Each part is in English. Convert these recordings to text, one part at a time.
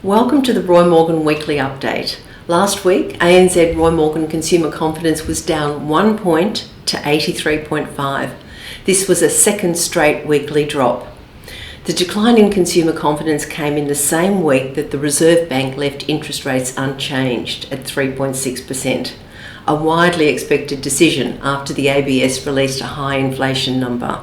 Welcome to the Roy Morgan Weekly Update. Last week, ANZ Roy Morgan consumer confidence was down 1 point to 83.5. This was a second straight weekly drop. The decline in consumer confidence came in the same week that the Reserve Bank left interest rates unchanged at 3.6%, a widely expected decision after the ABS released a high inflation number.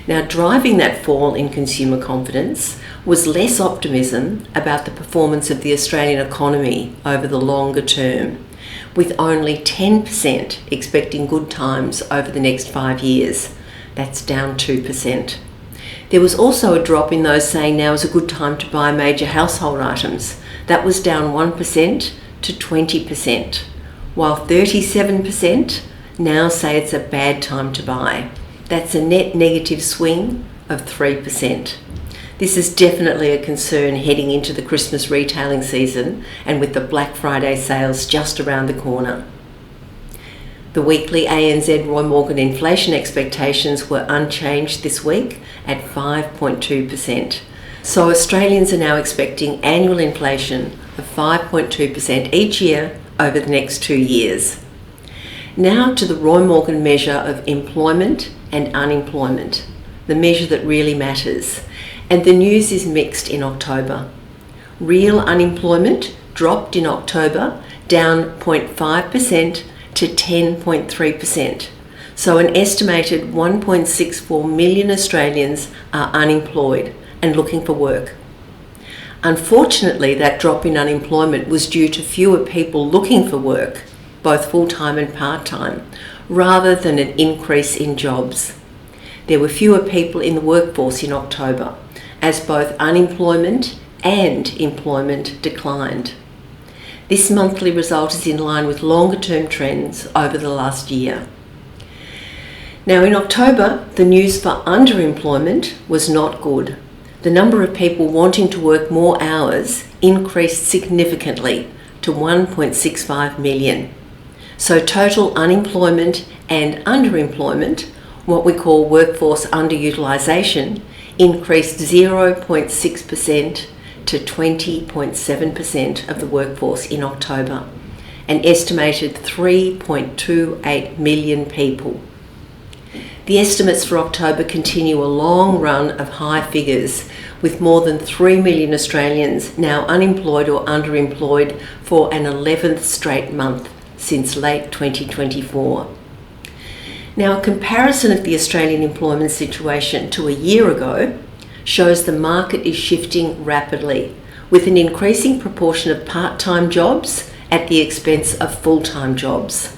Now, driving that fall in consumer confidence was less optimism about the performance of the Australian economy over the longer term, with only 10% expecting good times over the next 5 years. That's down 2%. There was also a drop in those saying now is a good time to buy major household items. That was down 1% to 20%, while 37% now say it's a bad time to buy. That's a net negative swing of 3%. This is definitely a concern heading into the Christmas retailing season and with the Black Friday sales just around the corner. The weekly ANZ Roy Morgan inflation expectations were unchanged this week at 5.2%. So Australians are now expecting annual inflation of 5.2% each year over the next 2 years. Now to the Roy Morgan measure of employment and unemployment, the measure that really matters. And the news is mixed in October. Real unemployment dropped in October, down 0.5% to 10.3%. So an estimated 1.64 million Australians are unemployed and looking for work. Unfortunately, that drop in unemployment was due to fewer people looking for work, both full-time and part-time, rather than an increase in jobs. There were fewer people in the workforce in October, as both unemployment and employment declined. This monthly result is in line with longer-term trends over the last year. Now, in October, the news for underemployment was not good. The number of people wanting to work more hours increased significantly to 1.65 million. So total unemployment and underemployment, what we call workforce underutilisation, increased 0.6% to 20.7% of the workforce in October, an estimated 3.28 million people. The estimates for October continue a long run of high figures, with more than 3 million Australians now unemployed or underemployed for an 11th straight month since late 2024. Now, a comparison of the Australian employment situation to a year ago shows the market is shifting rapidly, with an increasing proportion of part-time jobs at the expense of full-time jobs.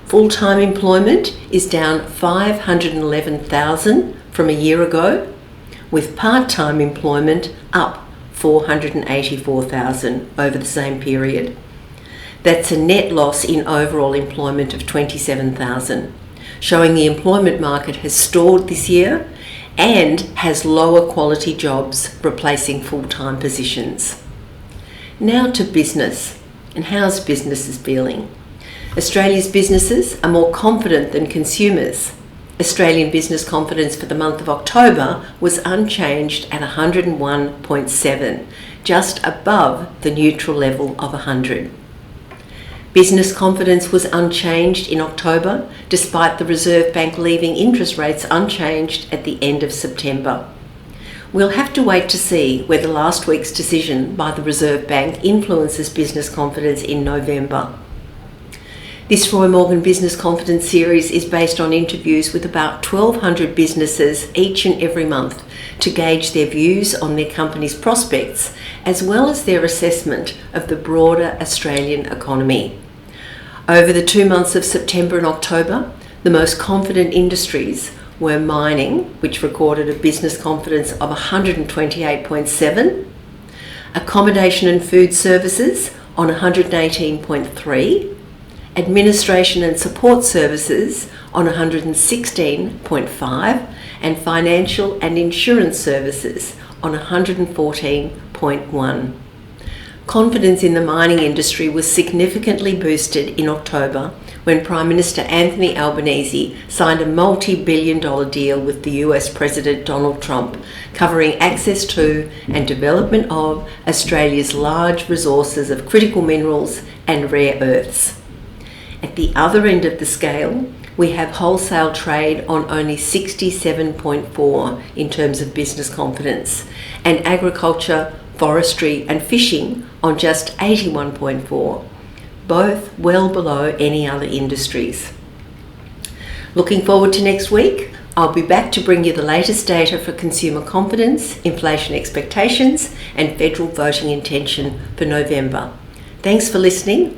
Full-time employment is down 511,000 from a year ago, with part-time employment up 484,000 over the same period. That's a net loss in overall employment of 27,000, showing the employment market has stalled this year and has lower quality jobs replacing full-time positions. Now to business, and how's businesses feeling? Australia's businesses are more confident than consumers. Australian business confidence for the month of October was unchanged at 101.7, just above the neutral level of 100. Business confidence was unchanged in October, despite the Reserve Bank leaving interest rates unchanged at the end of September. We'll have to wait to see whether last week's decision by the Reserve Bank influences business confidence in November. This Roy Morgan Business Confidence series is based on interviews with about 1,200 businesses each and every month to gauge their views on their company's prospects, as well as their assessment of the broader Australian economy. Over the 2 months of September and October, the most confident industries were mining, which recorded a business confidence of 128.7, accommodation and food services on 118.3, administration and support services on 116.5, and financial and insurance services on 114.1. Confidence in the mining industry was significantly boosted in October when Prime Minister Anthony Albanese signed a multi-billion-dollar deal with the US President Donald Trump, covering access to and development of Australia's large resources of critical minerals and rare earths. At the other end of the scale, we have wholesale trade on only 67.4 in terms of business confidence, and agriculture, forestry and fishing on just 81.4, both well below any other industries. Looking forward to next week, I'll be back to bring you the latest data for consumer confidence, inflation expectations and federal voting intention for November. Thanks for listening.